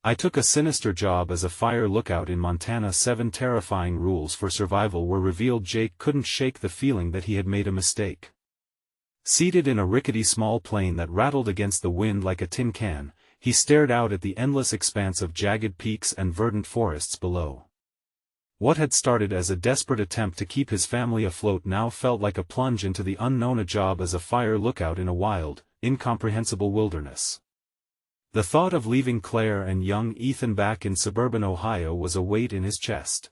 I took a sinister job as a fire lookout in Montana. 7 terrifying rules for survival were revealed. Jake couldn't shake the feeling that he had made a mistake. Seated in a rickety small plane that rattled against the wind like a tin can, he stared out at the endless expanse of jagged peaks and verdant forests below. What had started as a desperate attempt to keep his family afloat now felt like a plunge into the unknown. A job as a fire lookout in a wild, incomprehensible wilderness. The thought of leaving Claire and young Ethan back in suburban Ohio was a weight in his chest.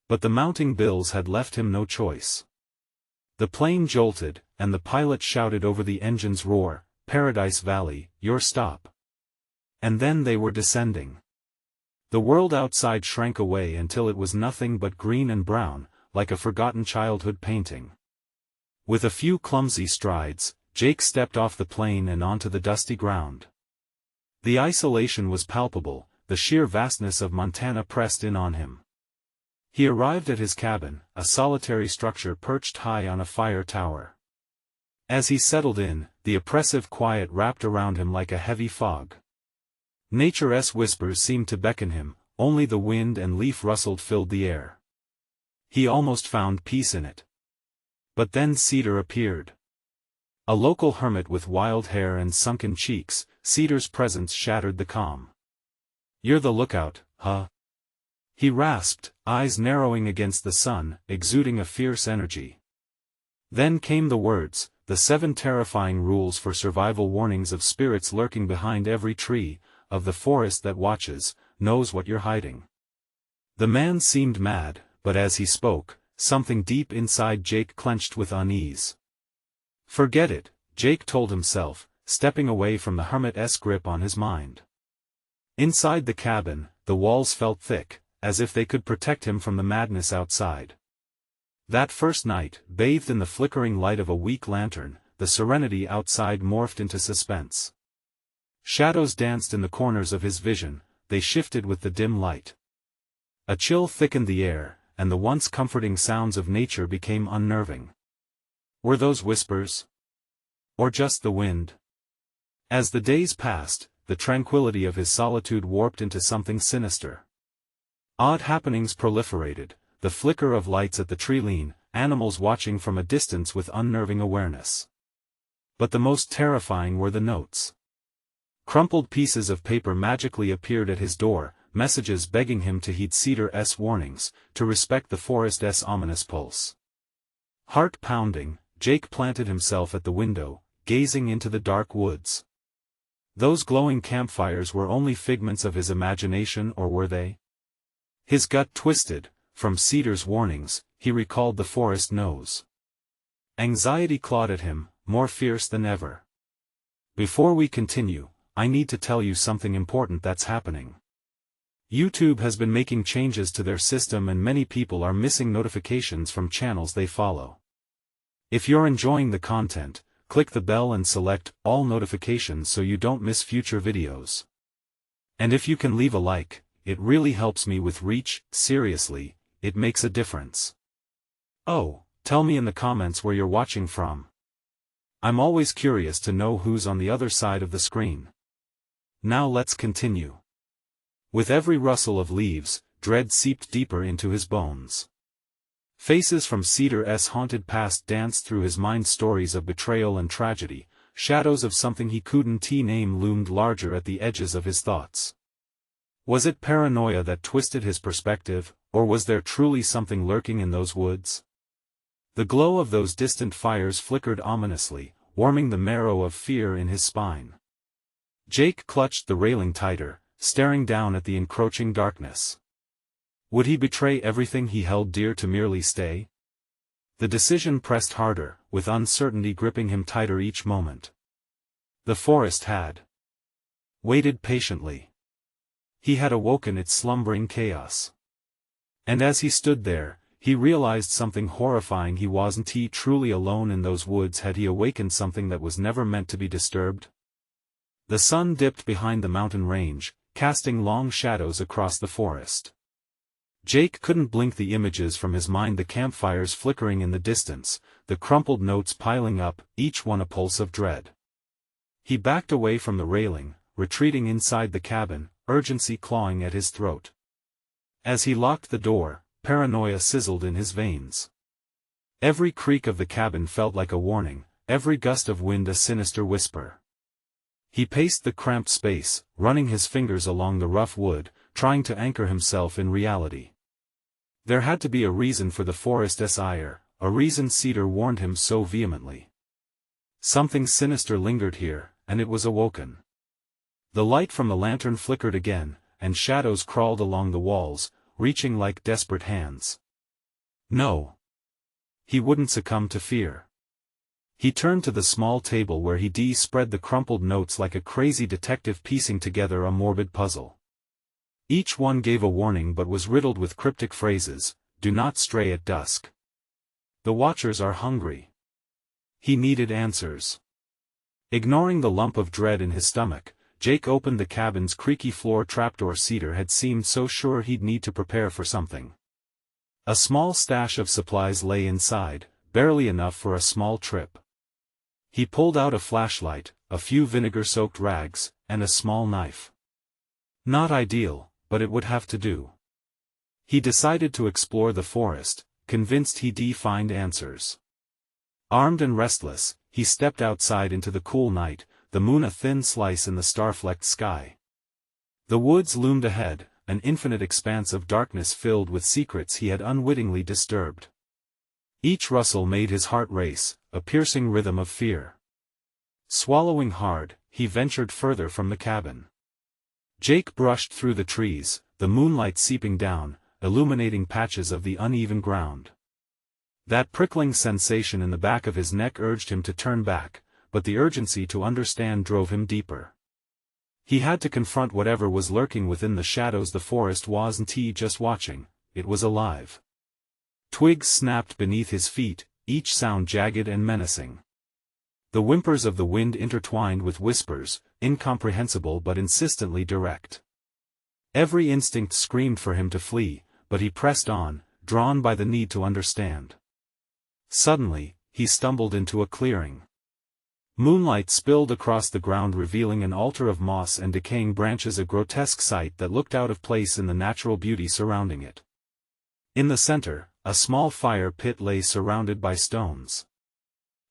But the mounting bills had left him no choice. The plane jolted, and the pilot shouted over the engine's roar, "Paradise Valley, your stop." And then they were descending. The world outside shrank away until it was nothing but green and brown, like a forgotten childhood painting. With a few clumsy strides, Jake stepped off the plane and onto the dusty ground. The isolation was palpable, the sheer vastness of Montana pressed in on him. He arrived at his cabin, a solitary structure perched high on a fire tower. As he settled in, the oppressive quiet wrapped around him like a heavy fog. Nature's whispers seemed to beckon him, only the wind and leaf rustled filled the air. He almost found peace in it. But then Cedar appeared. A local hermit with wild hair and sunken cheeks, Cedar's presence shattered the calm. "You're the lookout, huh?" he rasped, eyes narrowing against the sun, exuding a fierce energy. Then came the words, the 7 terrifying rules for survival, warnings of spirits lurking behind every tree, of the forest that watches, knows what you're hiding. The man seemed mad, but as he spoke, something deep inside Jake clenched with unease. "Forget it," Jake told himself, stepping away from the hermit's grip on his mind. Inside the cabin, the walls felt thick, as if they could protect him from the madness outside. That first night, bathed in the flickering light of a weak lantern, the serenity outside morphed into suspense. Shadows danced in the corners of his vision, they shifted with the dim light. A chill thickened the air, and the once comforting sounds of nature became unnerving. Were those whispers? Or just the wind? As the days passed, the tranquility of his solitude warped into something sinister. Odd happenings proliferated, the flicker of lights at the tree-line, animals watching from a distance with unnerving awareness. But the most terrifying were the notes. Crumpled pieces of paper magically appeared at his door, messages begging him to heed Cedar's warnings, to respect the forest's ominous pulse. Heart pounding, Jake planted himself at the window, gazing into the dark woods. Those glowing campfires were only figments of his imagination, or were they? His gut twisted. From Cedar's warnings, he recalled the forest nose. Anxiety clawed at him, more fierce than ever. "Before we continue, I need to tell you something important that's happening. YouTube has been making changes to their system and many people are missing notifications from channels they follow. If you're enjoying the content, click the bell and select all notifications so you don't miss future videos. And if you can leave a like, it really helps me with reach. Seriously, it makes a difference. Oh, tell me in the comments where you're watching from. I'm always curious to know who's on the other side of the screen. Now let's continue. With every rustle of leaves, dread seeped deeper into his bones. Faces from Cedar's haunted past danced through his mind, stories of betrayal and tragedy, shadows of something he couldn't name loomed larger at the edges of his thoughts. Was it paranoia that twisted his perspective, or was there truly something lurking in those woods? The glow of those distant fires flickered ominously, warming the marrow of fear in his spine. Jake clutched the railing tighter, staring down at the encroaching darkness. Would he betray everything he held dear to merely stay? The decision pressed harder, with uncertainty gripping him tighter each moment. The forest had waited patiently. He had awoken its slumbering chaos. And as he stood there, he realized something horrifying. He wasn't truly alone in those woods. Had he awakened something that was never meant to be disturbed? The sun dipped behind the mountain range, casting long shadows across the forest. Jake couldn't blink the images from his mind, the campfires flickering in the distance, the crumpled notes piling up, each one a pulse of dread. He backed away from the railing, retreating inside the cabin, urgency clawing at his throat. As he locked the door, paranoia sizzled in his veins. Every creak of the cabin felt like a warning, every gust of wind a sinister whisper. He paced the cramped space, running his fingers along the rough wood, trying to anchor himself in reality. There had to be a reason for the forest's ire, a reason Cedar warned him so vehemently. Something sinister lingered here, and it was awoken. The light from the lantern flickered again, and shadows crawled along the walls, reaching like desperate hands. No. He wouldn't succumb to fear. He turned to the small table where he spread the crumpled notes like a crazy detective piecing together a morbid puzzle. Each one gave a warning but was riddled with cryptic phrases: "Do not stray at dusk. The Watchers are hungry." He needed answers. Ignoring the lump of dread in his stomach, Jake opened the cabin's creaky floor trapdoor. Cedar had seemed so sure he'd need to prepare for something. A small stash of supplies lay inside, barely enough for a small trip. He pulled out a flashlight, a few vinegar-soaked rags, and a small knife. Not ideal, but it would have to do. He decided to explore the forest, convinced he'd find answers. Armed and restless, he stepped outside into the cool night, the moon a thin slice in the star-flecked sky. The woods loomed ahead, an infinite expanse of darkness filled with secrets he had unwittingly disturbed. Each rustle made his heart race, a piercing rhythm of fear. Swallowing hard, he ventured further from the cabin. Jake brushed through the trees, the moonlight seeping down, illuminating patches of the uneven ground. That prickling sensation in the back of his neck urged him to turn back, but the urgency to understand drove him deeper. He had to confront whatever was lurking within the shadows. The forest wasn't just watching, it was alive. Twigs snapped beneath his feet, each sound jagged and menacing. The whimpers of the wind intertwined with whispers, incomprehensible but insistently direct. Every instinct screamed for him to flee, but he pressed on, drawn by the need to understand. Suddenly, he stumbled into a clearing. Moonlight spilled across the ground, revealing an altar of moss and decaying branches, a grotesque sight that looked out of place in the natural beauty surrounding it. In the center, a small fire pit lay surrounded by stones.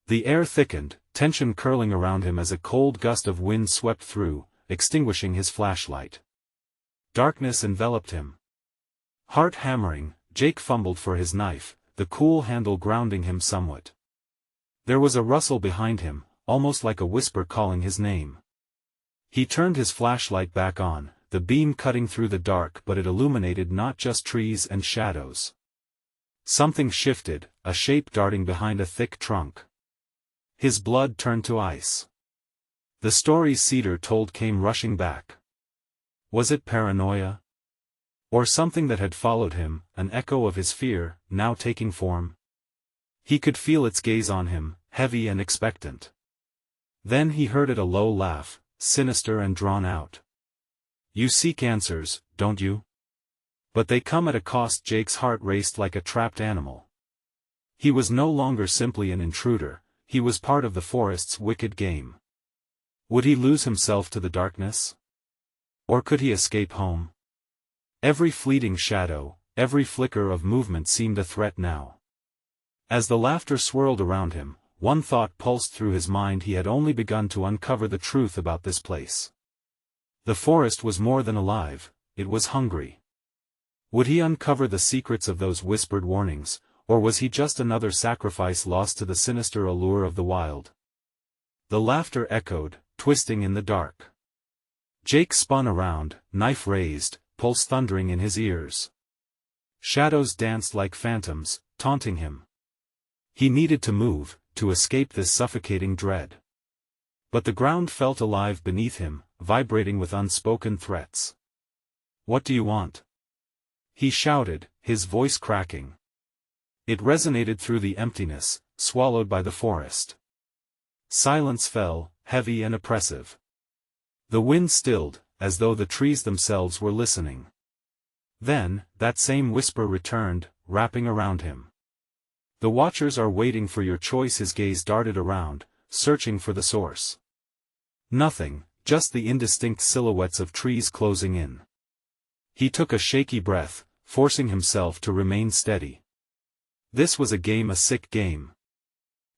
The air thickened, tension curling around him as a cold gust of wind swept through, extinguishing his flashlight. Darkness enveloped him. Heart hammering, Jake fumbled for his knife, the cool handle grounding him somewhat. There was a rustle behind him, almost like a whisper calling his name. He turned his flashlight back on, the beam cutting through the dark, but it illuminated not just trees and shadows. Something shifted, a shape darting behind a thick trunk. His blood turned to ice. The stories Cedar told came rushing back. Was it paranoia? Or something that had followed him, an echo of his fear, now taking form? He could feel its gaze on him, heavy and expectant. Then he heard it, a low laugh, sinister and drawn out. "You seek answers, don't you? But they come at a cost." Jake's heart raced like a trapped animal. He was no longer simply an intruder, he was part of the forest's wicked game. Would he lose himself to the darkness? Or could he escape home? Every fleeting shadow, every flicker of movement seemed a threat now. As the laughter swirled around him, one thought pulsed through his mind: he had only begun to uncover the truth about this place. The forest was more than alive, it was hungry. Would he uncover the secrets of those whispered warnings, or was he just another sacrifice lost to the sinister allure of the wild? The laughter echoed, twisting in the dark. Jake spun around, knife raised, pulse thundering in his ears. Shadows danced like phantoms, taunting him. He needed to move, to escape this suffocating dread. But the ground felt alive beneath him, vibrating with unspoken threats. "What do you want?" he shouted, his voice cracking. It resonated through the emptiness, swallowed by the forest. Silence fell, heavy and oppressive. The wind stilled, as though the trees themselves were listening. Then, that same whisper returned, wrapping around him. "The Watchers are waiting for your choice." His gaze darted around, searching for the source. Nothing, just the indistinct silhouettes of trees closing in. He took a shaky breath, forcing himself to remain steady. This was a sick game.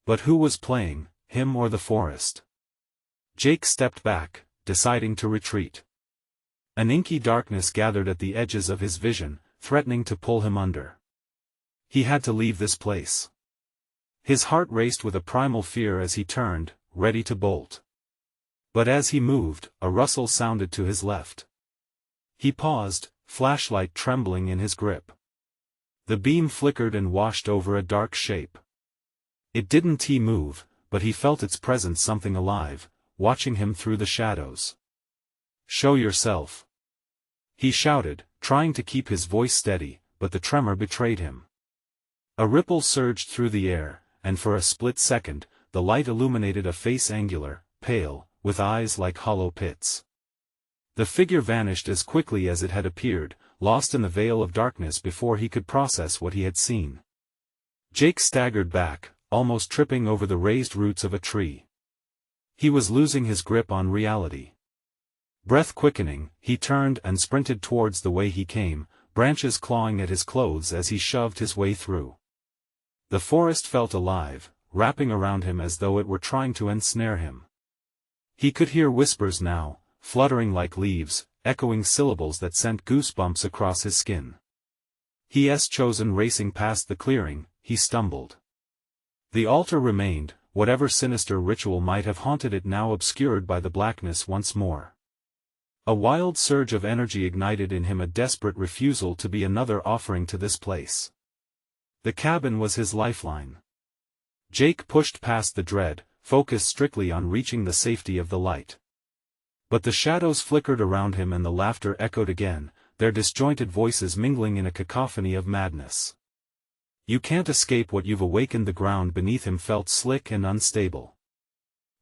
But who was playing, him or the forest? Jake stepped back, deciding to retreat. An inky darkness gathered at the edges of his vision, threatening to pull him under. He had to leave this place. His heart raced with a primal fear as he turned, ready to bolt. But as he moved, a rustle sounded to his left. He paused, flashlight trembling in his grip. The beam flickered and washed over a dark shape. It didn't move, but he felt its presence, something alive, watching him through the shadows. "Show yourself," he shouted, trying to keep his voice steady, but the tremor betrayed him. A ripple surged through the air, and for a split second, the light illuminated a face angular, pale, with eyes like hollow pits. The figure vanished as quickly as it had appeared, lost in the veil of darkness before he could process what he had seen. Jake staggered back, almost tripping over the raised roots of a tree. He was losing his grip on reality. Breath quickening, he turned and sprinted towards the way he came, branches clawing at his clothes as he shoved his way through. The forest felt alive, wrapping around him as though it were trying to ensnare him. He could hear whispers now, fluttering like leaves, echoing syllables that sent goosebumps across his skin. He's chosen. Racing past the clearing, he stumbled. The altar remained, whatever sinister ritual might have haunted it now obscured by the blackness once more. A wild surge of energy ignited in him, a desperate refusal to be another offering to this place. The cabin was his lifeline. Jake pushed past the dread, focused strictly on reaching the safety of the light. But the shadows flickered around him and the laughter echoed again, their disjointed voices mingling in a cacophony of madness. "You can't escape what you've awakened." The ground beneath him felt slick and unstable.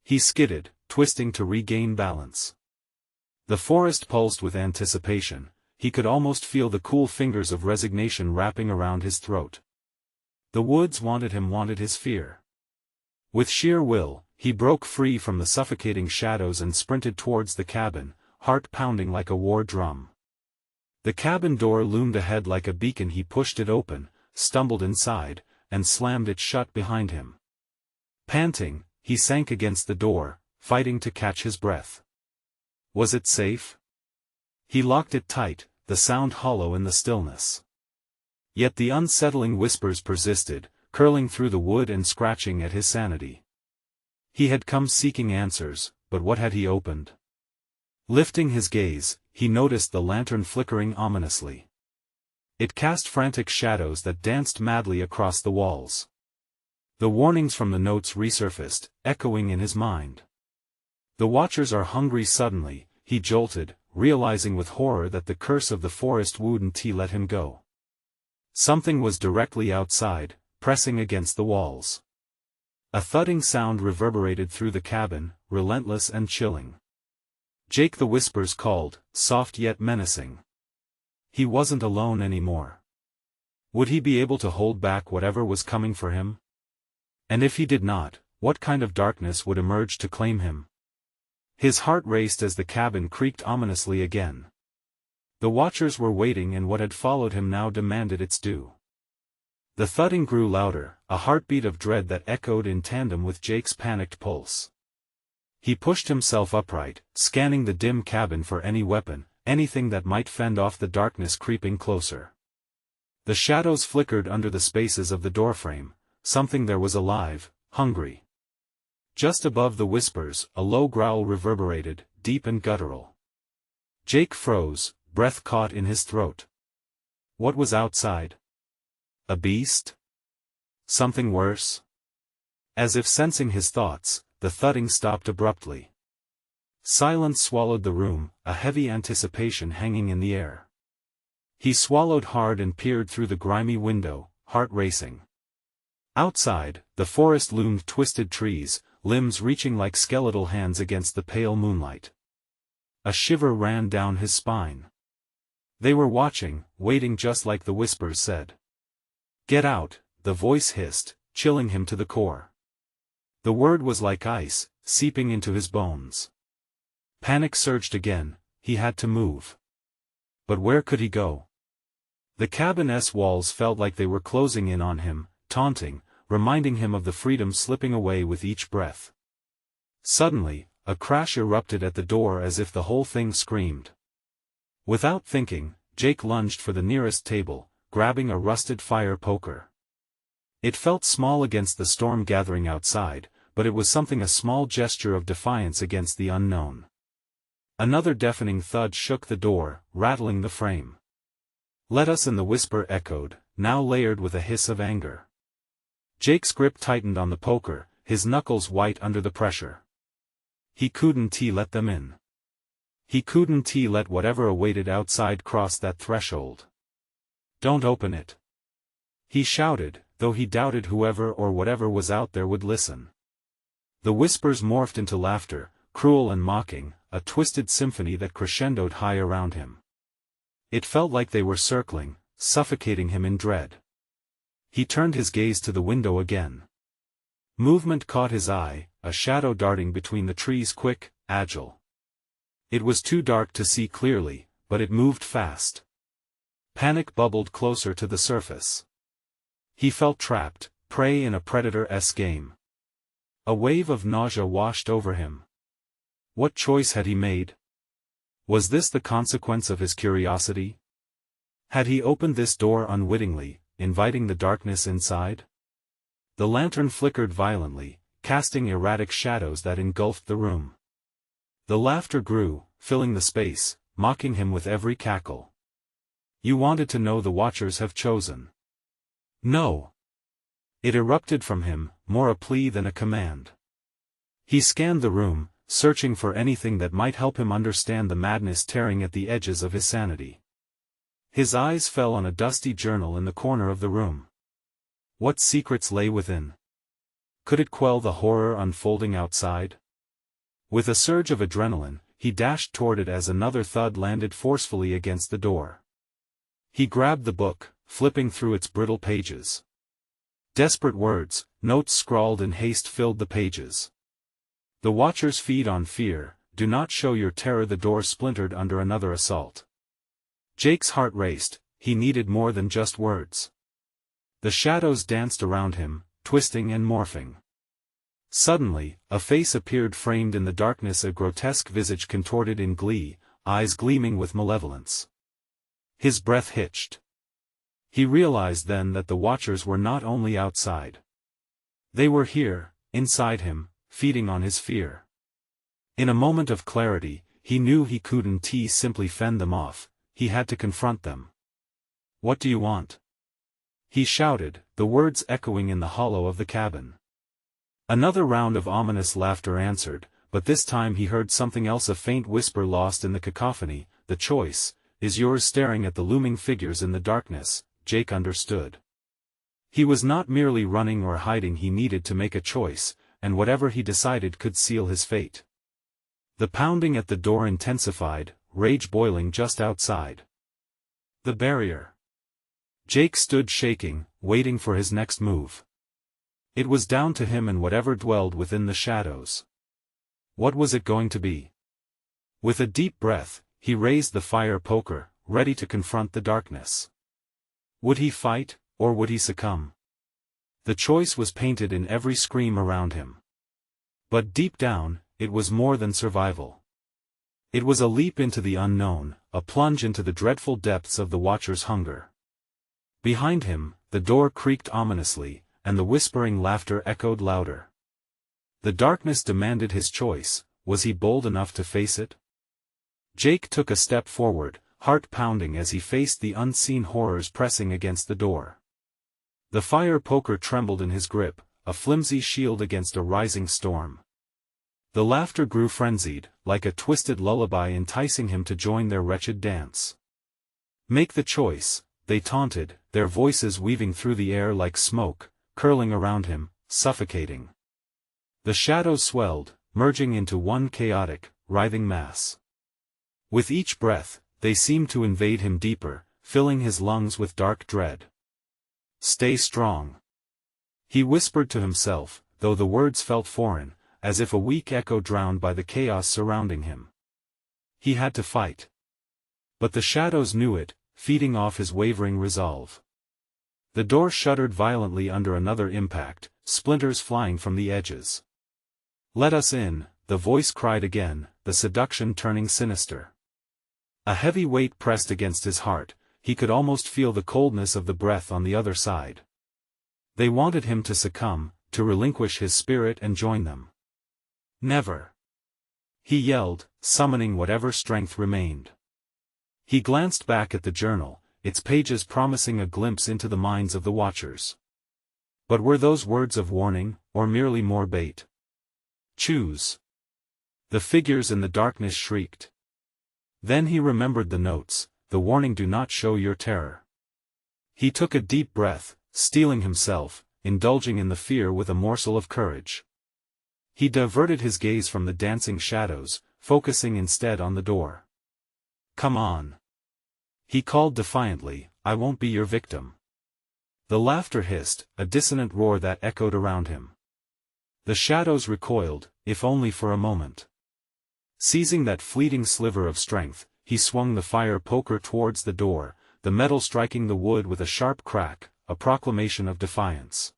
He skidded, twisting to regain balance. The forest pulsed with anticipation, he could almost feel the cool fingers of resignation wrapping around his throat. The woods wanted him, wanted his fear. With sheer will, he broke free from the suffocating shadows and sprinted towards the cabin, heart pounding like a war drum. The cabin door loomed ahead like a beacon. He pushed it open, stumbled inside, and slammed it shut behind him. Panting, he sank against the door, fighting to catch his breath. Was it safe? He locked it tight, the sound hollow in the stillness. Yet the unsettling whispers persisted, curling through the wood and scratching at his sanity. He had come seeking answers, but what had he opened? Lifting his gaze, he noticed the lantern flickering ominously. It cast frantic shadows that danced madly across the walls. The warnings from the notes resurfaced, echoing in his mind. "The Watchers are hungry." Suddenly, he jolted, realizing with horror that the curse of the forest wouldn't let him go. Something was directly outside, pressing against the walls. A thudding sound reverberated through the cabin, relentless and chilling. "Jake!" the whispers called, soft yet menacing. He wasn't alone anymore. Would he be able to hold back whatever was coming for him? And if he did not, what kind of darkness would emerge to claim him? His heart raced as the cabin creaked ominously again. The Watchers were waiting, and what had followed him now demanded its due. The thudding grew louder, a heartbeat of dread that echoed in tandem with Jake's panicked pulse. He pushed himself upright, scanning the dim cabin for any weapon, anything that might fend off the darkness creeping closer. The shadows flickered under the spaces of the doorframe, something there was alive, hungry. Just above the whispers, a low growl reverberated, deep and guttural. Jake froze, breath caught in his throat. What was outside? A beast? Something worse? As if sensing his thoughts, the thudding stopped abruptly. Silence swallowed the room, a heavy anticipation hanging in the air. He swallowed hard and peered through the grimy window, heart racing. Outside, the forest loomed, twisted trees, limbs reaching like skeletal hands against the pale moonlight. A shiver ran down his spine. They were watching, waiting, just like the whispers said. "Get out," the voice hissed, chilling him to the core. The word was like ice, seeping into his bones. Panic surged again. He had to move. But where could he go? The cabin's walls felt like they were closing in on him, taunting, reminding him of the freedom slipping away with each breath. Suddenly, a crash erupted at the door as if the whole thing screamed. Without thinking, Jake lunged for the nearest table, grabbing a rusted fire poker. It felt small against the storm gathering outside, but it was something, a small gesture of defiance against the unknown. Another deafening thud shook the door, rattling the frame. "Let us in," the whisper echoed, now layered with a hiss of anger. Jake's grip tightened on the poker, his knuckles white under the pressure. He couldn't let them in. He couldn't let whatever awaited outside cross that threshold. "Don't open it," he shouted, though he doubted whoever or whatever was out there would listen. The whispers morphed into laughter, cruel and mocking, a twisted symphony that crescendoed high around him. It felt like they were circling, suffocating him in dread. He turned his gaze to the window again. Movement caught his eye, a shadow darting between the trees, quick, agile. It was too dark to see clearly, but it moved fast. Panic bubbled closer to the surface. He felt trapped, prey in a predator-esque game. A wave of nausea washed over him. What choice had he made? Was this the consequence of his curiosity? Had he opened this door unwittingly, inviting the darkness inside? The lantern flickered violently, casting erratic shadows that engulfed the room. The laughter grew, filling the space, mocking him with every cackle. "You wanted to know, the Watchers have chosen." "No." It erupted from him, more a plea than a command. He scanned the room, searching for anything that might help him understand the madness tearing at the edges of his sanity. His eyes fell on a dusty journal in the corner of the room. What secrets lay within? Could it quell the horror unfolding outside? With a surge of adrenaline, he dashed toward it as another thud landed forcefully against the door. He grabbed the book, flipping through its brittle pages. Desperate words, notes scrawled in haste filled the pages. "The Watchers feed on fear, do not show your terror." The door splintered under another assault. Jake's heart raced, he needed more than just words. The shadows danced around him, twisting and morphing. Suddenly, a face appeared framed in the darkness, a grotesque visage contorted in glee, eyes gleaming with malevolence. His breath hitched. He realized then that the Watchers were not only outside. They were here, inside him, feeding on his fear. In a moment of clarity, he knew he couldn't simply fend them off, he had to confront them. "What do you want?" he shouted, the words echoing in the hollow of the cabin. Another round of ominous laughter answered, but this time he heard something else, a faint whisper lost in the cacophony. "The choice is yours." Staring at the looming figures in the darkness, Jake understood. He was not merely running or hiding, he needed to make a choice, and whatever he decided could seal his fate. The pounding at the door intensified, rage boiling just outside the barrier. Jake stood shaking, waiting for his next move. It was down to him and whatever dwelled within the shadows. What was it going to be? With a deep breath, he raised the fire poker, ready to confront the darkness. Would he fight, or would he succumb? The choice was painted in every scream around him. But deep down, it was more than survival. It was a leap into the unknown, a plunge into the dreadful depths of the Watcher's hunger. Behind him, the door creaked ominously, and the whispering laughter echoed louder. The darkness demanded his choice. Was he bold enough to face it? Jake took a step forward, heart pounding as he faced the unseen horrors pressing against the door. The fire poker trembled in his grip, a flimsy shield against a rising storm. The laughter grew frenzied, like a twisted lullaby enticing him to join their wretched dance. "Make the choice," they taunted, their voices weaving through the air like smoke, curling around him, suffocating. The shadows swelled, merging into one chaotic, writhing mass. With each breath, they seemed to invade him deeper, filling his lungs with dark dread. "Stay strong," he whispered to himself, though the words felt foreign, as if a weak echo drowned by the chaos surrounding him. He had to fight. But the shadows knew it, feeding off his wavering resolve. The door shuddered violently under another impact, splinters flying from the edges. "Let us in," the voice cried again, the seduction turning sinister. A heavy weight pressed against his heart, he could almost feel the coldness of the breath on the other side. They wanted him to succumb, to relinquish his spirit and join them. "Never!" he yelled, summoning whatever strength remained. He glanced back at the journal, its pages promising a glimpse into the minds of the watchers. But were those words of warning, or merely more bait? "Choose." The figures in the darkness shrieked. Then he remembered the notes, the warning, "Do not show your terror." He took a deep breath, steeling himself, indulging in the fear with a morsel of courage. He diverted his gaze from the dancing shadows, focusing instead on the door. "Come on," he called defiantly, "I won't be your victim." The laughter hissed, a dissonant roar that echoed around him. The shadows recoiled, if only for a moment. Seizing that fleeting sliver of strength, he swung the fire poker towards the door, the metal striking the wood with a sharp crack, a proclamation of defiance.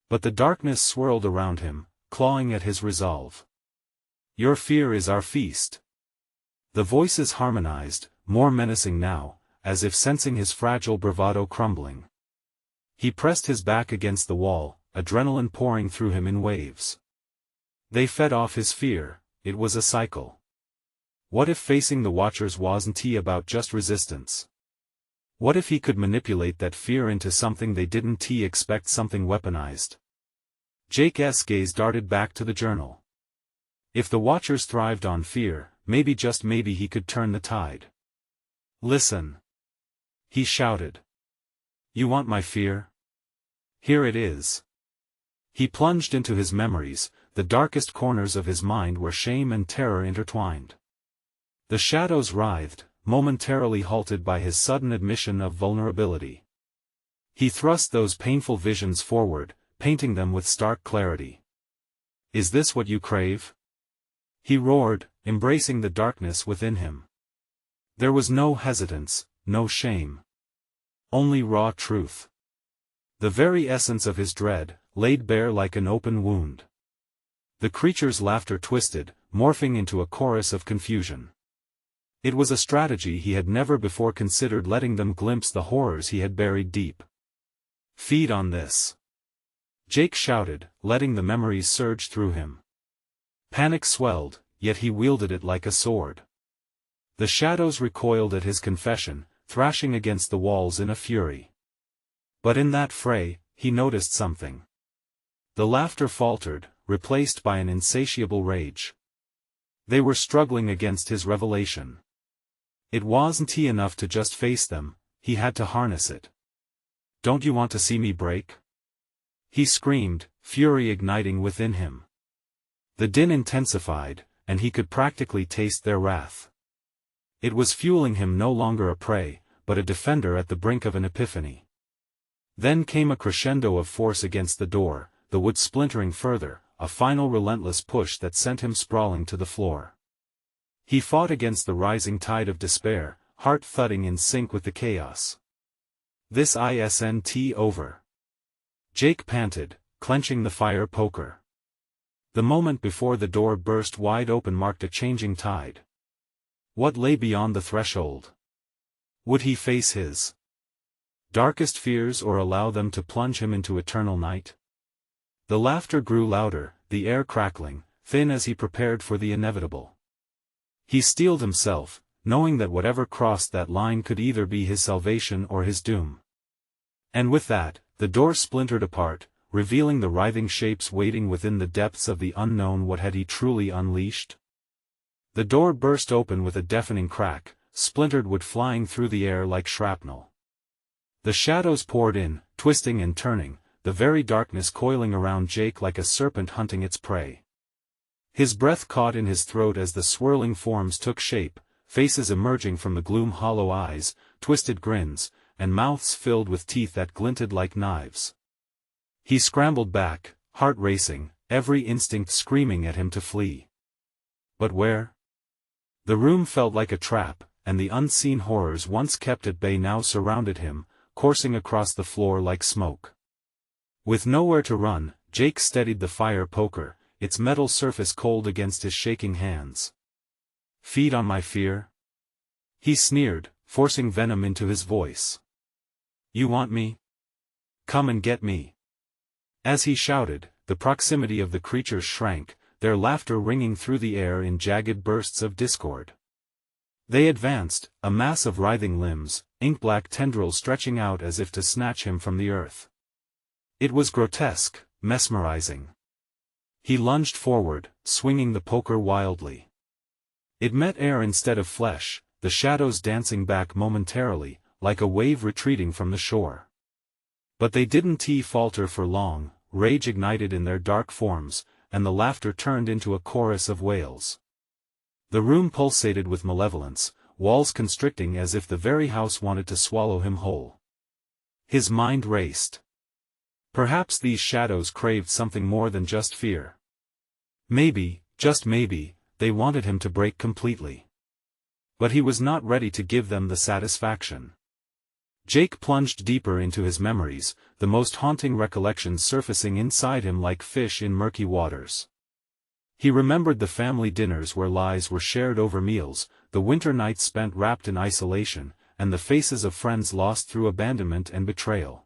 But the darkness swirled around him, clawing at his resolve. "Your fear is our feast." The voices harmonized, more menacing now, as if sensing his fragile bravado crumbling. He pressed his back against the wall, adrenaline pouring through him in waves. They fed off his fear, it was a cycle. What if facing the Watchers wasn't he about just resistance? What if he could manipulate that fear into something they didn't expect, something weaponized? Jake's gaze darted back to the journal. If the Watchers thrived on fear, maybe, just maybe, he could turn the tide. "Listen!" he shouted. "You want my fear? Here it is." He plunged into his memories, the darkest corners of his mind where shame and terror intertwined. The shadows writhed, momentarily halted by his sudden admission of vulnerability. He thrust those painful visions forward, painting them with stark clarity. "Is this what you crave?" he roared, embracing the darkness within him. There was no hesitance, no shame. Only raw truth. The very essence of his dread, laid bare like an open wound. The creature's laughter twisted, morphing into a chorus of confusion. It was a strategy he had never before considered, letting them glimpse the horrors he had buried deep. "Feed on this!" Jake shouted, letting the memories surge through him. Panic swelled, yet he wielded it like a sword. The shadows recoiled at his confession, thrashing against the walls in a fury. But in that fray, he noticed something. The laughter faltered, replaced by an insatiable rage. They were struggling against his revelation. It wasn't enough to just face them, he had to harness it. "Don't you want to see me break?" he screamed, fury igniting within him. The din intensified, and he could practically taste their wrath. It was fueling him, no longer a prey, but a defender at the brink of an epiphany. Then came a crescendo of force against the door, the wood splintering further, a final relentless push that sent him sprawling to the floor. He fought against the rising tide of despair, heart thudding in sync with the chaos. "This isn't over." Jake panted, clenching the fire poker. The moment before the door burst wide open marked a changing tide. What lay beyond the threshold? Would he face his darkest fears or allow them to plunge him into eternal night? The laughter grew louder, the air crackling, thin as he prepared for the inevitable. He steeled himself, knowing that whatever crossed that line could either be his salvation or his doom. And with that, the door splintered apart, revealing the writhing shapes waiting within the depths of the unknown. What had he truly unleashed? The door burst open with a deafening crack, splintered wood flying through the air like shrapnel. The shadows poured in, twisting and turning, the very darkness coiling around Jake like a serpent hunting its prey. His breath caught in his throat as the swirling forms took shape, faces emerging from the gloom, hollow eyes, twisted grins, and mouths filled with teeth that glinted like knives. He scrambled back, heart racing, every instinct screaming at him to flee. But where? The room felt like a trap, and the unseen horrors once kept at bay now surrounded him, coursing across the floor like smoke. With nowhere to run, Jake steadied the fire poker, its metal surface cold against his shaking hands. "Feed on my fear?" he sneered, forcing venom into his voice. "You want me? Come and get me." As he shouted, the proximity of the creatures shrank, their laughter ringing through the air in jagged bursts of discord. They advanced, a mass of writhing limbs, ink-black tendrils stretching out as if to snatch him from the earth. It was grotesque, mesmerizing. He lunged forward, swinging the poker wildly. It met air instead of flesh, the shadows dancing back momentarily, like a wave retreating from the shore. But they didn't falter for long, rage ignited in their dark forms, and the laughter turned into a chorus of wails. The room pulsated with malevolence, walls constricting as if the very house wanted to swallow him whole. His mind raced. Perhaps these shadows craved something more than just fear. Maybe, just maybe, they wanted him to break completely. But he was not ready to give them the satisfaction. Jake plunged deeper into his memories, the most haunting recollections surfacing inside him like fish in murky waters. He remembered the family dinners where lies were shared over meals, the winter nights spent wrapped in isolation, and the faces of friends lost through abandonment and betrayal.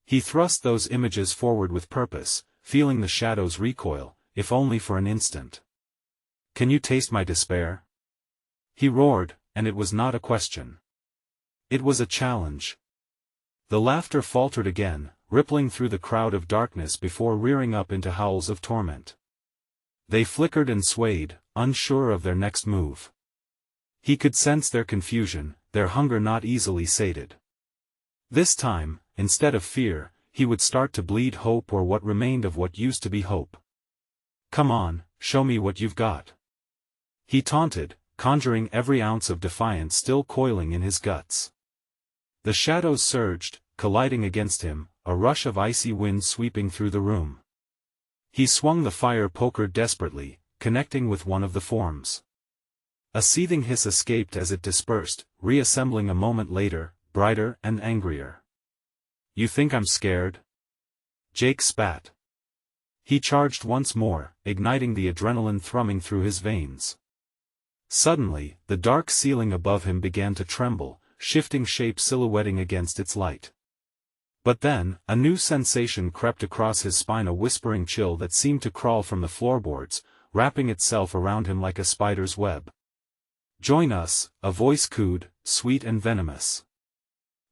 He thrust those images forward with purpose, feeling the shadows recoil, if only for an instant. "Can you taste my despair?" he roared, and it was not a question. It was a challenge. The laughter faltered again, rippling through the crowd of darkness before rearing up into howls of torment. They flickered and swayed, unsure of their next move. He could sense their confusion, their hunger not easily sated. This time, instead of fear, he would start to bleed hope or what remained of what used to be hope. "Come on, show me what you've got," he taunted, conjuring every ounce of defiance still coiling in his guts. The shadows surged, colliding against him, a rush of icy wind sweeping through the room. He swung the fire poker desperately, connecting with one of the forms. A seething hiss escaped as it dispersed, reassembling a moment later, brighter and angrier. "You think I'm scared?" Jake spat. He charged once more, igniting the adrenaline thrumming through his veins. Suddenly, the dark ceiling above him began to tremble, shifting shape silhouetting against its light. But then, a new sensation crept across his spine, a whispering chill that seemed to crawl from the floorboards, wrapping itself around him like a spider's web. "Join us," a voice cooed, sweet and venomous.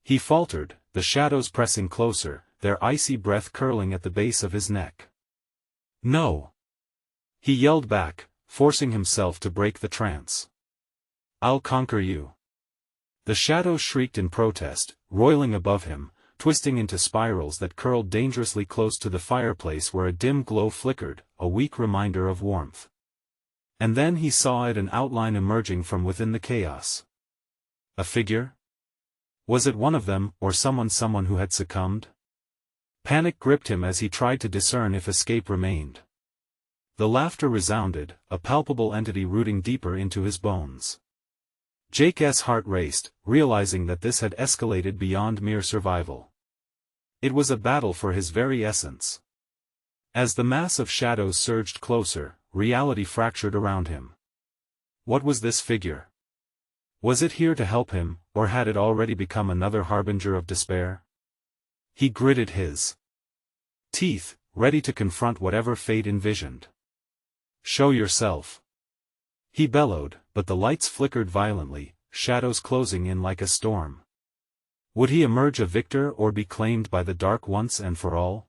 He faltered, the shadows pressing closer, their icy breath curling at the base of his neck. "No!" he yelled back, forcing himself to break the trance. "I'll conquer you." The shadows shrieked in protest, roiling above him, twisting into spirals that curled dangerously close to the fireplace where a dim glow flickered, a weak reminder of warmth. And then he saw it, an outline emerging from within the chaos. A figure? Was it one of them, or someone who had succumbed? Panic gripped him as he tried to discern if escape remained. The laughter resounded, a palpable entity rooting deeper into his bones. Jake's heart raced, realizing that this had escalated beyond mere survival. It was a battle for his very essence. As the mass of shadows surged closer, reality fractured around him. What was this figure? Was it here to help him, or had it already become another harbinger of despair? He gritted his teeth, ready to confront whatever fate envisioned. "Show yourself," he bellowed, but the lights flickered violently, shadows closing in like a storm. Would he emerge a victor or be claimed by the dark once and for all?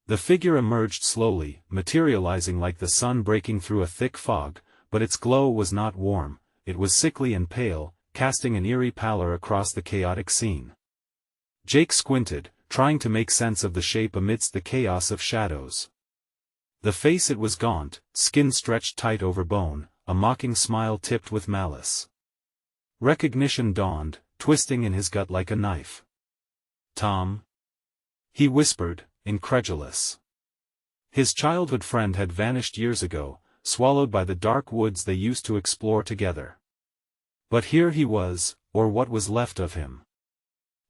The figure emerged slowly, materializing like the sun breaking through a thick fog, but its glow was not warm, it was sickly and pale, casting an eerie pallor across the chaotic scene. Jake squinted, trying to make sense of the shape amidst the chaos of shadows. The face, it was gaunt, skin stretched tight over bone, a mocking smile tipped with malice. Recognition dawned, twisting in his gut like a knife. "Tom?" he whispered, incredulous. His childhood friend had vanished years ago, swallowed by the dark woods they used to explore together. But here he was, or what was left of him.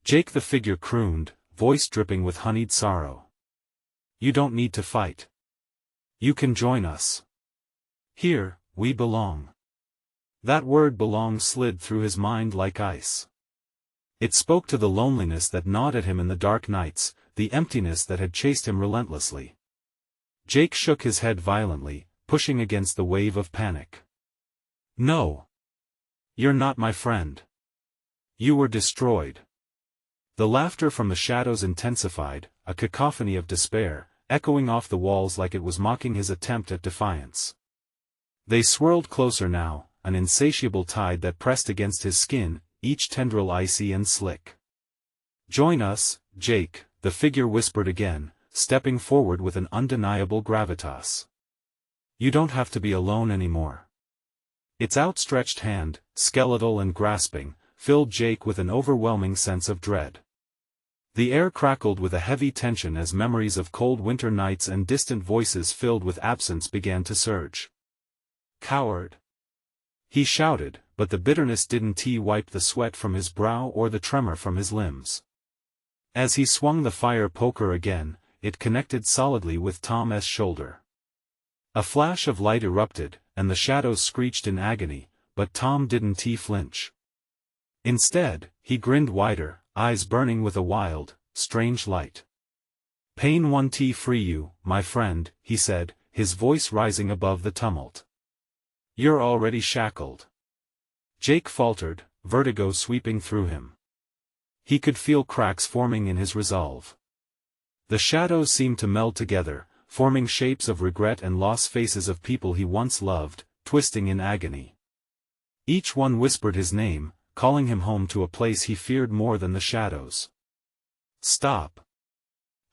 Jake the figure crooned, voice dripping with honeyed sorrow. You don't need to fight. You can join us. Here, we belong. That word belong slid through his mind like ice. It spoke to the loneliness that gnawed at him in the dark nights, the emptiness that had chased him relentlessly. Jake shook his head violently, pushing against the wave of panic. No. You're not my friend. You were destroyed. The laughter from the shadows intensified, a cacophony of despair, echoing off the walls like it was mocking his attempt at defiance. They swirled closer now, an insatiable tide that pressed against his skin, each tendril icy and slick. Join us, Jake, the figure whispered again, stepping forward with an undeniable gravitas. You don't have to be alone anymore. Its outstretched hand, skeletal and grasping, filled Jake with an overwhelming sense of dread. The air crackled with a heavy tension as memories of cold winter nights and distant voices filled with absence began to surge. Coward! He shouted, but the bitterness didn't wipe the sweat from his brow or the tremor from his limbs. As he swung the fire poker again, it connected solidly with Tom's shoulder. A flash of light erupted, and the shadows screeched in agony, but Tom didn't flinch. Instead, he grinned wider, eyes burning with a wild, strange light. Pain won't free you, my friend, he said, his voice rising above the tumult. You're already shackled. Jake faltered, vertigo sweeping through him. He could feel cracks forming in his resolve. The shadows seemed to meld together, forming shapes of regret and loss, faces of people he once loved, twisting in agony. Each one whispered his name, calling him home to a place he feared more than the shadows. Stop.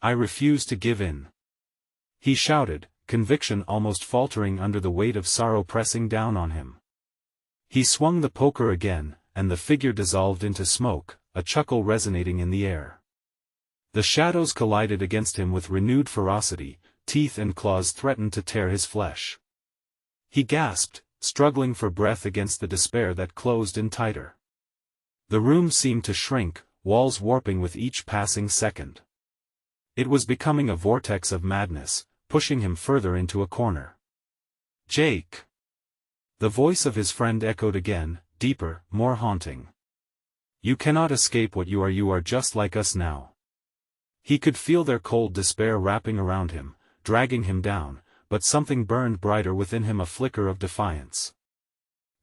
I refuse to give in. He shouted, conviction almost faltering under the weight of sorrow pressing down on him. He swung the poker again, and the figure dissolved into smoke, a chuckle resonating in the air. The shadows collided against him with renewed ferocity, teeth and claws threatened to tear his flesh. He gasped, struggling for breath against the despair that closed in tighter. The room seemed to shrink, walls warping with each passing second. It was becoming a vortex of madness, pushing him further into a corner. Jake! The voice of his friend echoed again, deeper, more haunting. You cannot escape what you are just like us now. He could feel their cold despair wrapping around him, dragging him down, but something burned brighter within him, a flicker of defiance.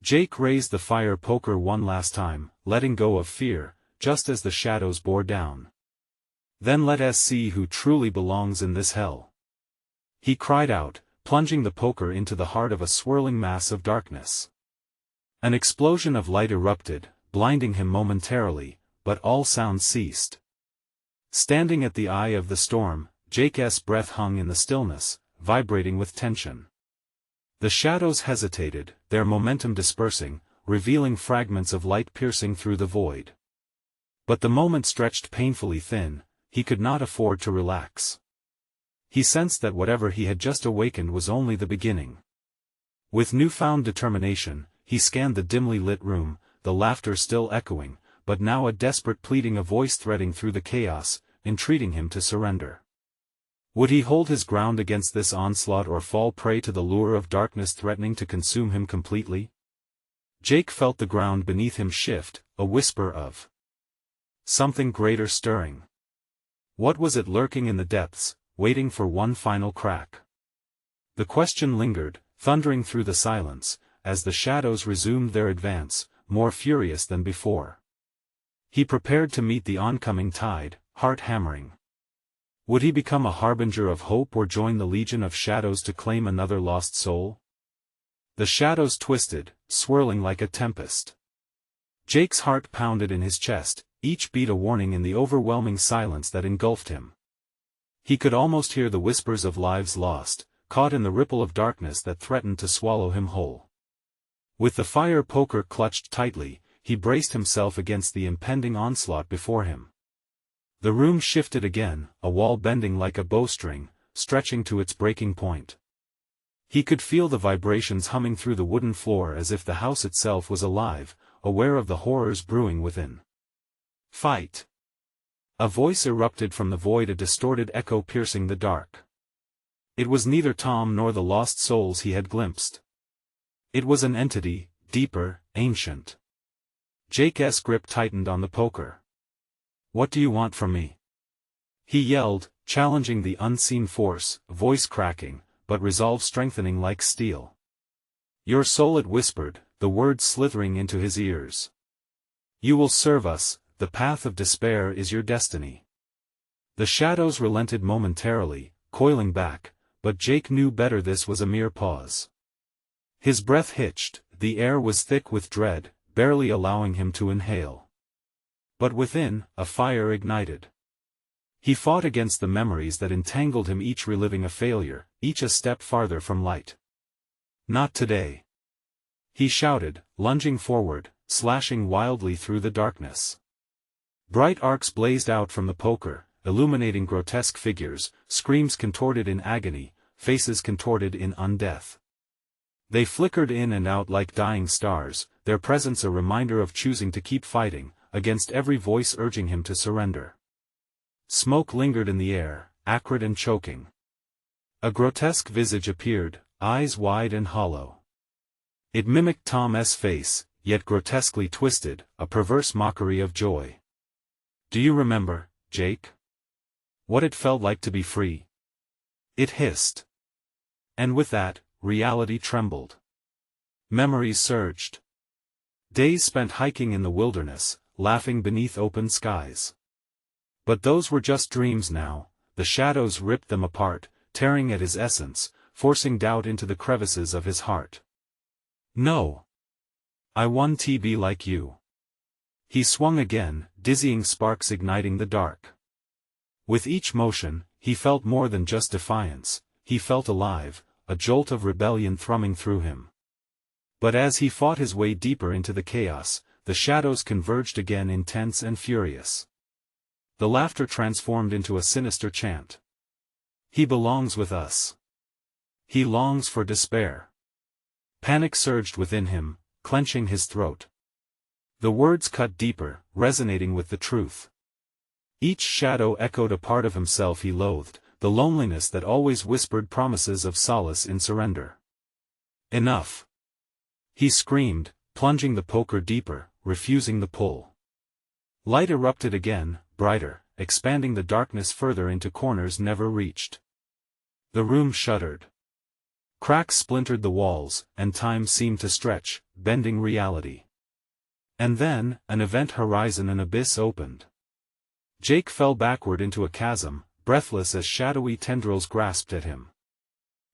Jake raised the fire poker one last time, letting go of fear, just as the shadows bore down. Then let us see who truly belongs in this hell. He cried out, plunging the poker into the heart of a swirling mass of darkness. An explosion of light erupted, blinding him momentarily, but all sound ceased. Standing at the eye of the storm, Jake's breath hung in the stillness, vibrating with tension. The shadows hesitated, their momentum dispersing, revealing fragments of light piercing through the void. But the moment stretched painfully thin, he could not afford to relax. He sensed that whatever he had just awakened was only the beginning. With newfound determination, he scanned the dimly lit room, the laughter still echoing, but now a desperate pleading, a voice threading through the chaos, entreating him to surrender. Would he hold his ground against this onslaught or fall prey to the lure of darkness threatening to consume him completely? Jake felt the ground beneath him shift, a whisper of something greater stirring. What was it lurking in the depths, waiting for one final crack? The question lingered, thundering through the silence, as the shadows resumed their advance, more furious than before. He prepared to meet the oncoming tide, heart hammering. Would he become a harbinger of hope or join the legion of shadows to claim another lost soul? The shadows twisted, swirling like a tempest. Jake's heart pounded in his chest, each beat a warning in the overwhelming silence that engulfed him. He could almost hear the whispers of lives lost, caught in the ripple of darkness that threatened to swallow him whole. With the fire poker clutched tightly, he braced himself against the impending onslaught before him. The room shifted again, a wall bending like a bowstring, stretching to its breaking point. He could feel the vibrations humming through the wooden floor as if the house itself was alive, aware of the horrors brewing within. Fight! A voice erupted from the void, a distorted echo piercing the dark. It was neither Tom nor the lost souls he had glimpsed. It was an entity, deeper, ancient. Jake's grip tightened on the poker. "What do you want from me?" he yelled, challenging the unseen force, voice cracking, but resolve strengthening like steel. "Your soul," it whispered, the words slithering into his ears. "You will serve us, the path of despair is your destiny." The shadows relented momentarily, coiling back, but Jake knew better. This was a mere pause. His breath hitched, the air was thick with dread, barely allowing him to inhale. But within, a fire ignited. He fought against the memories that entangled him, each reliving a failure, each a step farther from light. "Not today!" he shouted, lunging forward, slashing wildly through the darkness. Bright arcs blazed out from the poker, illuminating grotesque figures, screams contorted in agony, faces contorted in undeath. They flickered in and out like dying stars, their presence a reminder of choosing to keep fighting, against every voice urging him to surrender. Smoke lingered in the air, acrid and choking. A grotesque visage appeared, eyes wide and hollow. It mimicked Tom's face, yet grotesquely twisted, a perverse mockery of joy. "Do you remember, Jake? What it felt like to be free?" it hissed. And with that, reality trembled. Memories surged. Days spent hiking in the wilderness, laughing beneath open skies. But those were just dreams now. The shadows ripped them apart, tearing at his essence, forcing doubt into the crevices of his heart. "No. I want to be like you." He swung again, dizzying sparks igniting the dark. With each motion, he felt more than just defiance, he felt alive, a jolt of rebellion thrumming through him. But as he fought his way deeper into the chaos, the shadows converged again, intense and furious. The laughter transformed into a sinister chant. "He belongs with us. He longs for despair." Panic surged within him, clenching his throat. The words cut deeper, resonating with the truth. Each shadow echoed a part of himself he loathed, the loneliness that always whispered promises of solace in surrender. "Enough!" he screamed, plunging the poker deeper, refusing the pull. Light erupted again, brighter, expanding the darkness further into corners never reached. The room shuddered. Cracks splintered the walls, and time seemed to stretch, bending reality. And then, an event horizon, an abyss opened. Jake fell backward into a chasm, breathless as shadowy tendrils grasped at him.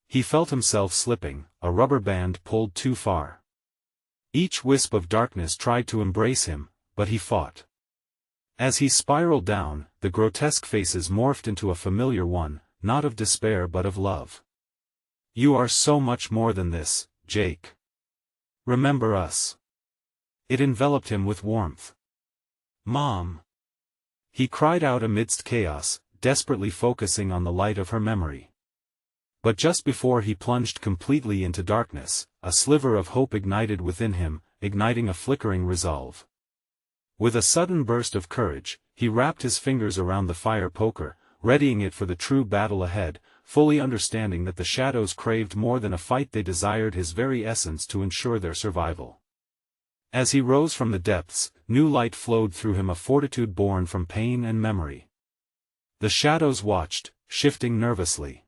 He felt himself slipping, a rubber band pulled too far. Each wisp of darkness tried to embrace him, but he fought. As he spiraled down, the grotesque faces morphed into a familiar one, not of despair but of love. "You are so much more than this, Jake. Remember us." It enveloped him with warmth. "Mom!" he cried out amidst chaos, desperately focusing on the light of her memory. But just before he plunged completely into darkness, a sliver of hope ignited within him, igniting a flickering resolve. With a sudden burst of courage, he wrapped his fingers around the fire poker, readying it for the true battle ahead, fully understanding that the shadows craved more than a fight, they desired his very essence to ensure their survival. As he rose from the depths, new light flowed through him, a fortitude born from pain and memory. The shadows watched, shifting nervously.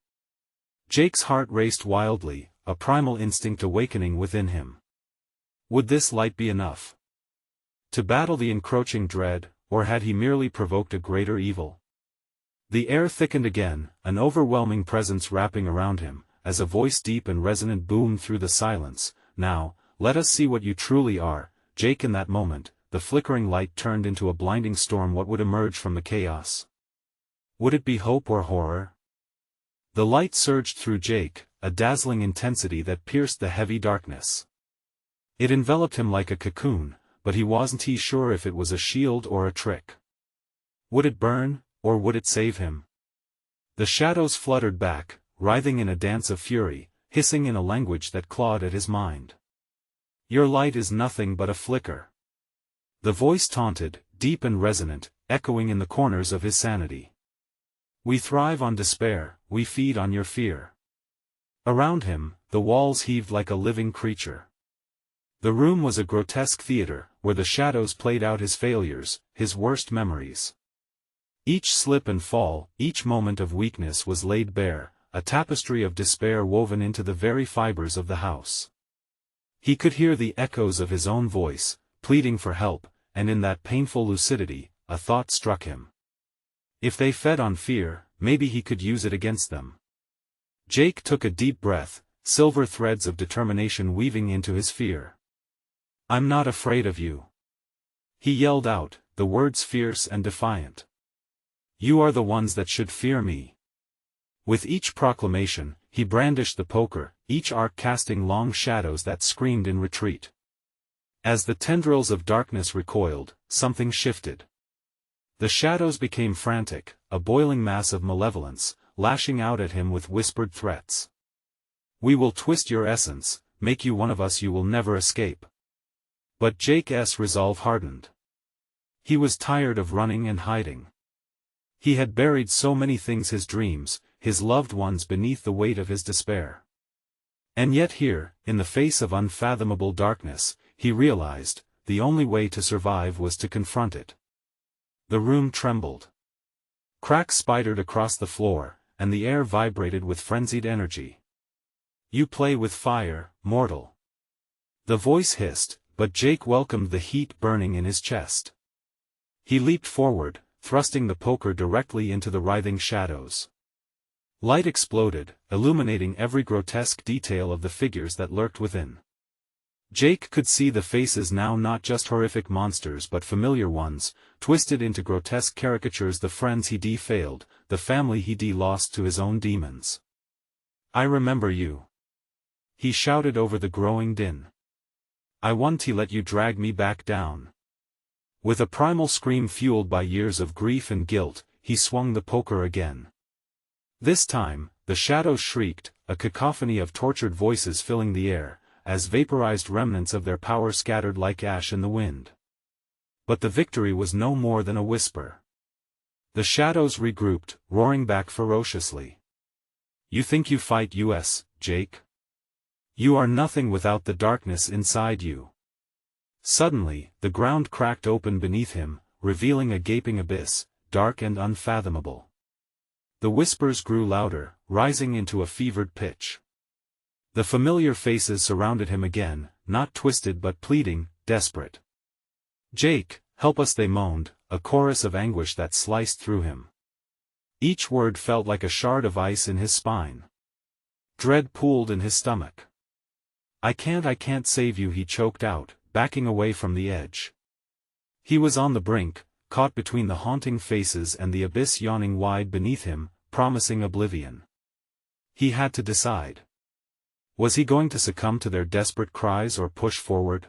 Jake's heart raced wildly, a primal instinct awakening within him. Would this light be enough to battle the encroaching dread, or had he merely provoked a greater evil? The air thickened again, an overwhelming presence wrapping around him, as a voice deep and resonant boomed through the silence. "Now, let us see what you truly are, Jake." In that moment, the flickering light turned into a blinding storm. What would emerge from the chaos? Would it be hope or horror? The light surged through Jake, a dazzling intensity that pierced the heavy darkness. It enveloped him like a cocoon, but he wasn't sure if it was a shield or a trick. Would it burn, or would it save him? The shadows fluttered back, writhing in a dance of fury, hissing in a language that clawed at his mind. Your light is nothing but a flicker. The voice taunted, deep and resonant, echoing in the corners of his sanity. We thrive on despair, we feed on your fear. Around him, the walls heaved like a living creature. The room was a grotesque theater, where the shadows played out his failures, his worst memories. Each slip and fall, each moment of weakness was laid bare, a tapestry of despair woven into the very fibers of the house. He could hear the echoes of his own voice, pleading for help, and in that painful lucidity, a thought struck him. If they fed on fear, maybe he could use it against them. Jake took a deep breath, silver threads of determination weaving into his fear. I'm not afraid of you. He yelled out, the words fierce and defiant. You are the ones that should fear me. With each proclamation, he brandished the poker, each arc casting long shadows that screamed in retreat. As the tendrils of darkness recoiled, something shifted. The shadows became frantic, a boiling mass of malevolence, lashing out at him with whispered threats. We will twist your essence, make you one of us, you will never escape. But Jake's resolve hardened. He was tired of running and hiding. He had buried so many things, his dreams, his loved ones, beneath the weight of his despair. And yet here, in the face of unfathomable darkness, he realized, the only way to survive was to confront it. The room trembled. Cracks spidered across the floor, and the air vibrated with frenzied energy. You play with fire, mortal. The voice hissed, but Jake welcomed the heat burning in his chest. He leaped forward, thrusting the poker directly into the writhing shadows. Light exploded, illuminating every grotesque detail of the figures that lurked within. Jake could see the faces now, not just horrific monsters but familiar ones, twisted into grotesque caricatures, the friends he failed, the family he lost to his own demons. I remember you. He shouted over the growing din. I won't let you drag me back down. With a primal scream fueled by years of grief and guilt, he swung the poker again. This time, the shadows shrieked, a cacophony of tortured voices filling the air, as vaporized remnants of their power scattered like ash in the wind. But the victory was no more than a whisper. The shadows regrouped, roaring back ferociously. You think you fight us, Jake? You are nothing without the darkness inside you. Suddenly, the ground cracked open beneath him, revealing a gaping abyss, dark and unfathomable. The whispers grew louder, rising into a fevered pitch. The familiar faces surrounded him again, not twisted but pleading, desperate. Jake, help us, they moaned, a chorus of anguish that sliced through him. Each word felt like a shard of ice in his spine. Dread pooled in his stomach. I can't save you, he choked out, backing away from the edge. He was on the brink, caught between the haunting faces and the abyss yawning wide beneath him, promising oblivion. He had to decide. Was he going to succumb to their desperate cries or push forward?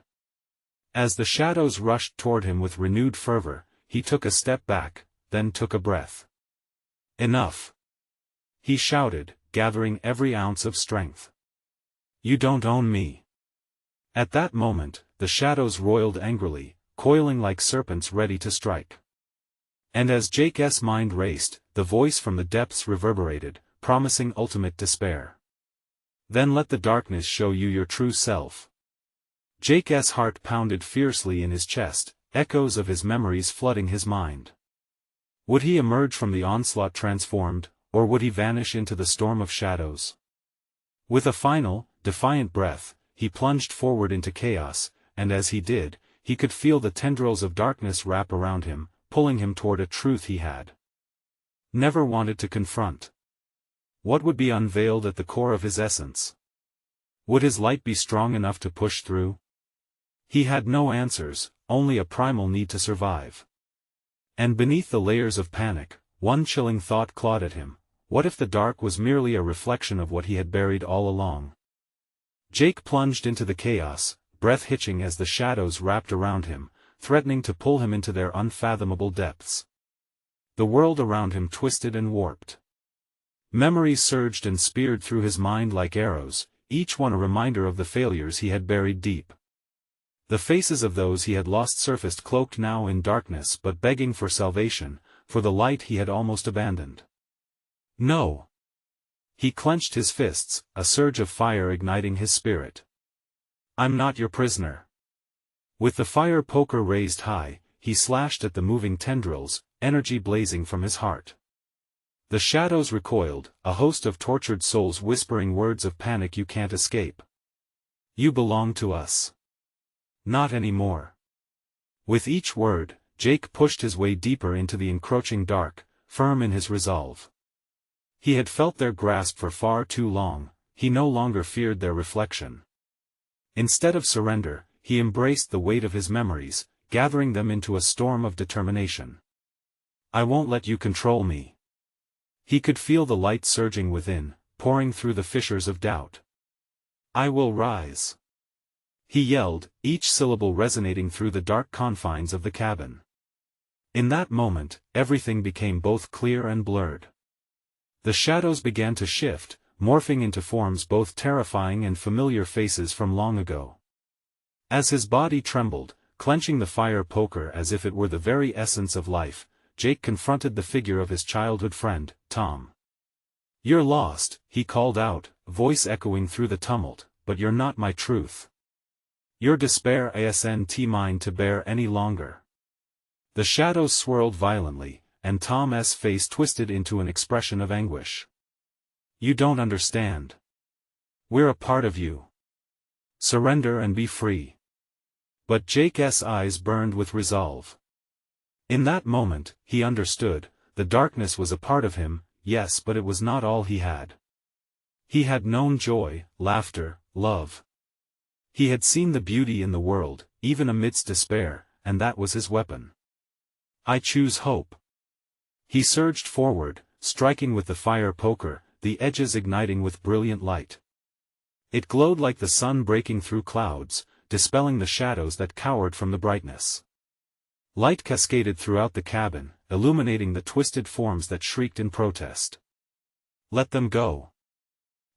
As the shadows rushed toward him with renewed fervor, he took a step back, then took a breath. Enough! He shouted, gathering every ounce of strength. You don't own me. At that moment, the shadows roiled angrily, coiling like serpents ready to strike. And as Jake's mind raced, the voice from the depths reverberated, promising ultimate despair. Then let the darkness show you your true self. Jake's heart pounded fiercely in his chest, echoes of his memories flooding his mind. Would he emerge from the onslaught transformed, or would he vanish into the storm of shadows? With a final, defiant breath, he plunged forward into chaos, and as he did, he could feel the tendrils of darkness wrap around him, pulling him toward a truth he had never wanted to confront. What would be unveiled at the core of his essence? Would his light be strong enough to push through? He had no answers, only a primal need to survive. And beneath the layers of panic, one chilling thought clawed at him: what if the dark was merely a reflection of what he had buried all along? Jake plunged into the chaos, breath hitching as the shadows wrapped around him, threatening to pull him into their unfathomable depths. The world around him twisted and warped. Memories surged and speared through his mind like arrows, each one a reminder of the failures he had buried deep. The faces of those he had lost surfaced cloaked now in darkness but begging for salvation, for the light he had almost abandoned. No! He clenched his fists, a surge of fire igniting his spirit. I'm not your prisoner. With the fire poker raised high, he slashed at the moving tendrils, energy blazing from his heart. The shadows recoiled, a host of tortured souls whispering words of panic you can't escape. You belong to us. Not anymore. With each word, Jake pushed his way deeper into the encroaching dark, firm in his resolve. He had felt their grasp for far too long, he no longer feared their reflection. Instead of surrender, he embraced the weight of his memories, gathering them into a storm of determination. I won't let you control me. He could feel the light surging within, pouring through the fissures of doubt. I will rise. He yelled, each syllable resonating through the dark confines of the cabin. In that moment, everything became both clear and blurred. The shadows began to shift, morphing into forms both terrifying and familiar faces from long ago. As his body trembled, clenching the fire poker as if it were the very essence of life, Jake confronted the figure of his childhood friend, Tom. You're lost, he called out, voice echoing through the tumult, but you're not my truth. Your despair isn't mine to bear any longer. The shadows swirled violently, and Tom's face twisted into an expression of anguish. You don't understand. We're a part of you. Surrender and be free. But Jake's eyes burned with resolve. In that moment, he understood, the darkness was a part of him, yes, but it was not all he had. He had known joy, laughter, love. He had seen the beauty in the world, even amidst despair, and that was his weapon. I choose hope. He surged forward, striking with the fire poker, the edges igniting with brilliant light. It glowed like the sun breaking through clouds, dispelling the shadows that cowered from the brightness. Light cascaded throughout the cabin, illuminating the twisted forms that shrieked in protest. Let them go.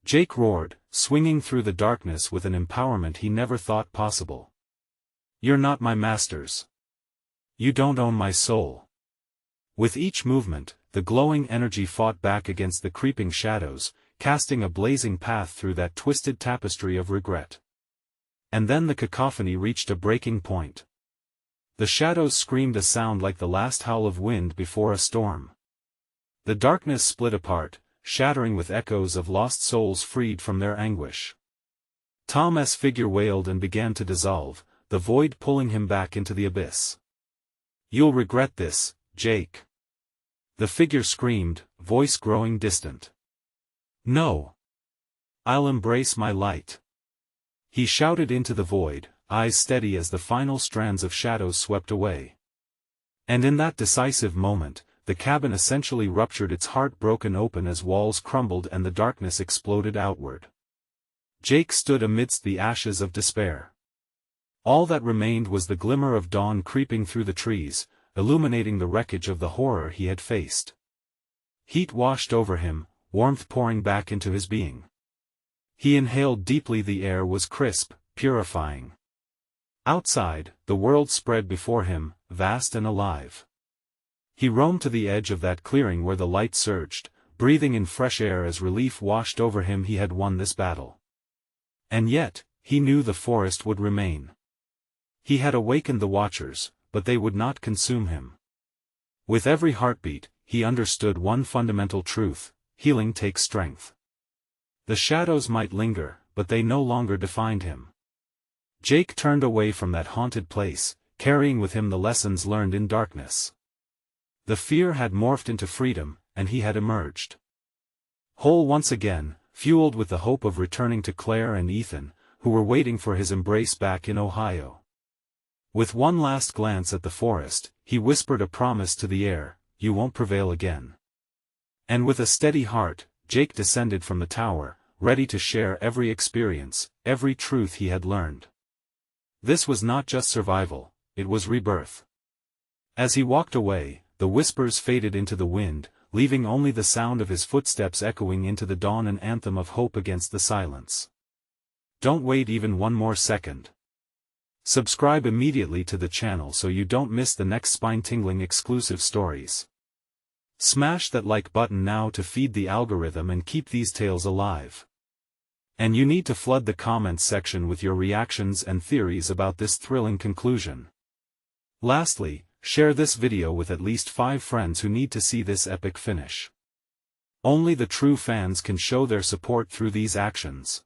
Jake roared, swinging through the darkness with an empowerment he never thought possible. You're not my masters. You don't own my soul. With each movement, the glowing energy fought back against the creeping shadows, casting a blazing path through that twisted tapestry of regret. And then the cacophony reached a breaking point. The shadows screamed a sound like the last howl of wind before a storm. The darkness split apart, shattering with echoes of lost souls freed from their anguish. Tom's figure wailed and began to dissolve, the void pulling him back into the abyss. You'll regret this, Jake. The figure screamed, voice growing distant. No. I'll embrace my light. He shouted into the void, eyes steady as the final strands of shadows swept away. And in that decisive moment, the cabin essentially ruptured, its heart broken open as walls crumbled and the darkness exploded outward. Jake stood amidst the ashes of despair. All that remained was the glimmer of dawn creeping through the trees, illuminating the wreckage of the horror he had faced. Heat washed over him, warmth pouring back into his being. He inhaled deeply. The air was crisp, purifying. Outside, the world spread before him, vast and alive. He roamed to the edge of that clearing where the light surged, breathing in fresh air as relief washed over him. He had won this battle. And yet, he knew the forest would remain. He had awakened the Watchers, but they would not consume him. With every heartbeat, he understood one fundamental truth: healing takes strength. The shadows might linger, but they no longer defined him. Jake turned away from that haunted place, carrying with him the lessons learned in darkness. The fear had morphed into freedom, and he had emerged whole once again, fueled with the hope of returning to Claire and Ethan, who were waiting for his embrace back in Ohio. With one last glance at the forest, he whispered a promise to the air: you won't prevail again. And with a steady heart, Jake descended from the tower, ready to share every experience, every truth he had learned. This was not just survival, it was rebirth. As he walked away, the whispers faded into the wind, leaving only the sound of his footsteps echoing into the dawn, an anthem of hope against the silence. Don't wait even one more second. Subscribe immediately to the channel so you don't miss the next spine-tingling exclusive stories. Smash that like button now to feed the algorithm and keep these tales alive. And you need to flood the comments section with your reactions and theories about this thrilling conclusion. Lastly, share this video with at least 5 friends who need to see this epic finish. Only the true fans can show their support through these actions.